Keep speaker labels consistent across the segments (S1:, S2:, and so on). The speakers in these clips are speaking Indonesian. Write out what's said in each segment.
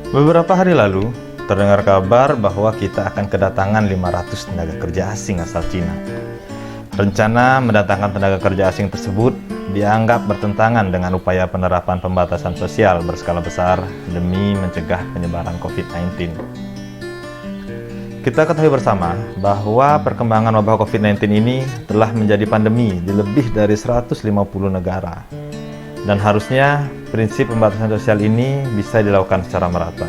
S1: Beberapa hari lalu, terdengar kabar bahwa kita akan kedatangan 500 tenaga kerja asing asal Cina. Rencana mendatangkan tenaga kerja asing tersebut dianggap bertentangan dengan upaya penerapan pembatasan sosial berskala besar demi mencegah penyebaran COVID-19. Kita ketahui bersama bahwa perkembangan wabah COVID-19 ini telah menjadi pandemi di lebih dari 150 negara. Dan harusnya prinsip pembatasan sosial ini bisa dilakukan secara merata.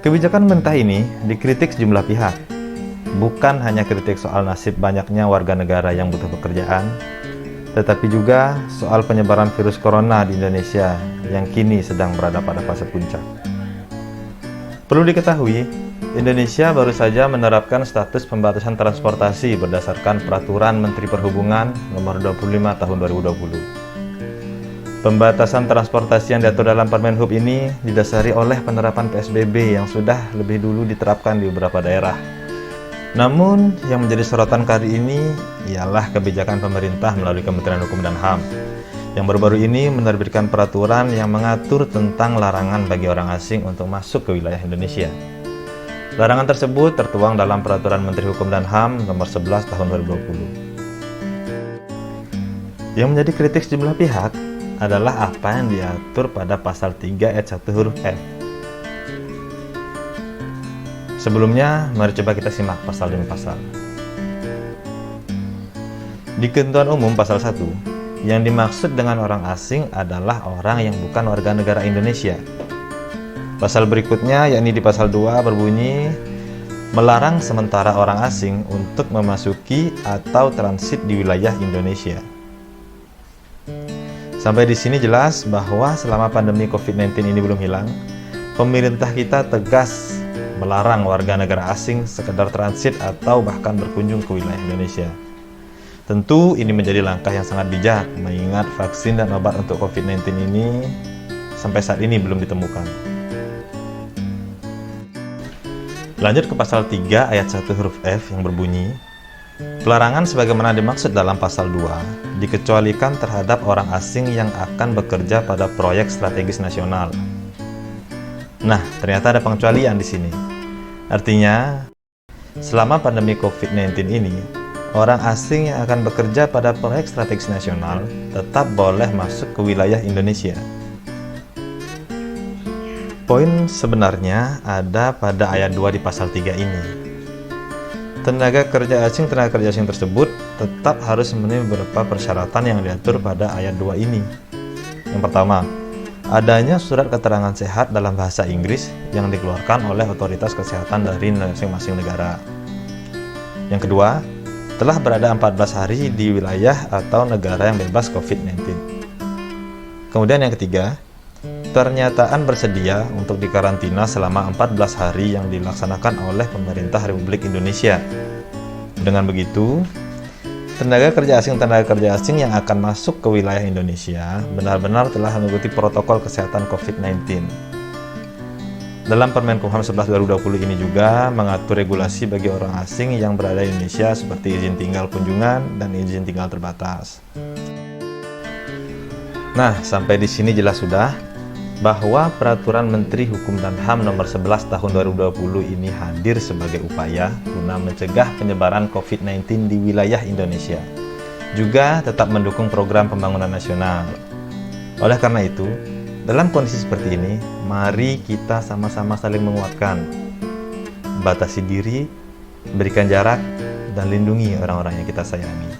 S1: Kebijakan pemerintah ini dikritik sejumlah pihak. Bukan hanya kritik soal nasib banyaknya warga negara yang butuh pekerjaan, tetapi juga soal penyebaran virus corona di Indonesia yang kini sedang berada pada fase puncak. Perlu diketahui, Indonesia baru saja menerapkan status pembatasan transportasi berdasarkan Peraturan Menteri Perhubungan Nomor 25 Tahun 2020. Pembatasan transportasi yang diatur dalam Permen Hub ini didasari oleh penerapan PSBB yang sudah lebih dulu diterapkan di beberapa daerah. Namun, yang menjadi sorotan kali ini ialah kebijakan pemerintah melalui Kementerian Hukum dan HAM yang baru-baru ini menerbitkan peraturan yang mengatur tentang larangan bagi orang asing untuk masuk ke wilayah Indonesia. Larangan tersebut tertuang dalam Peraturan Menteri Hukum dan HAM Nomor 11 Tahun 2020. Yang menjadi kritik sejumlah pihak adalah apa yang diatur pada pasal 3 ayat 1 huruf F. Sebelumnya, mari coba kita simak pasal demi pasal. Di ketentuan umum pasal 1, yang dimaksud dengan orang asing adalah orang yang bukan warga negara Indonesia. Pasal berikutnya, yakni di pasal 2 berbunyi, melarang sementara orang asing untuk memasuki atau transit di wilayah Indonesia. Sampai di sini jelas bahwa selama pandemi COVID-19 ini belum hilang, pemerintah kita tegas melarang warga negara asing sekedar transit atau bahkan berkunjung ke wilayah Indonesia. Tentu ini menjadi langkah yang sangat bijak, mengingat vaksin dan obat untuk COVID-19 ini sampai saat ini belum ditemukan. Lanjut ke pasal 3 ayat 1 huruf F yang berbunyi, pelarangan sebagaimana dimaksud dalam pasal 2 dikecualikan terhadap orang asing yang akan bekerja pada proyek strategis nasional. Nah, ternyata ada pengecualian di sini. Artinya, selama pandemi COVID-19 ini, orang asing yang akan bekerja pada proyek strategis nasional tetap boleh masuk ke wilayah Indonesia. Poin sebenarnya ada pada ayat 2 di pasal 3 ini. Tenaga kerja asing tersebut tetap harus memenuhi beberapa persyaratan yang diatur pada ayat 2 ini. Yang pertama, adanya surat keterangan sehat dalam bahasa Inggris yang dikeluarkan oleh otoritas kesehatan dari masing-masing negara. Yang kedua, telah berada 14 hari di wilayah atau negara yang bebas COVID-19. Kemudian yang ketiga, pernyataan bersedia untuk dikarantina selama 14 hari yang dilaksanakan oleh pemerintah Republik Indonesia. Dengan begitu, tenaga kerja asing yang akan masuk ke wilayah Indonesia benar-benar telah mengikuti protokol kesehatan COVID-19. Dalam Permenkumham 11 2020 ini juga mengatur regulasi bagi orang asing yang berada di Indonesia seperti izin tinggal kunjungan dan izin tinggal terbatas. Nah, sampai di sini jelas sudah bahwa Peraturan Menteri Hukum dan HAM Nomor 11 Tahun 2020 ini hadir sebagai upaya guna mencegah penyebaran COVID-19 di wilayah Indonesia. Juga tetap mendukung program pembangunan nasional. Oleh karena itu, dalam kondisi seperti ini, mari kita sama-sama saling menguatkan. Batasi diri, berikan jarak, dan lindungi orang-orang yang kita sayangi.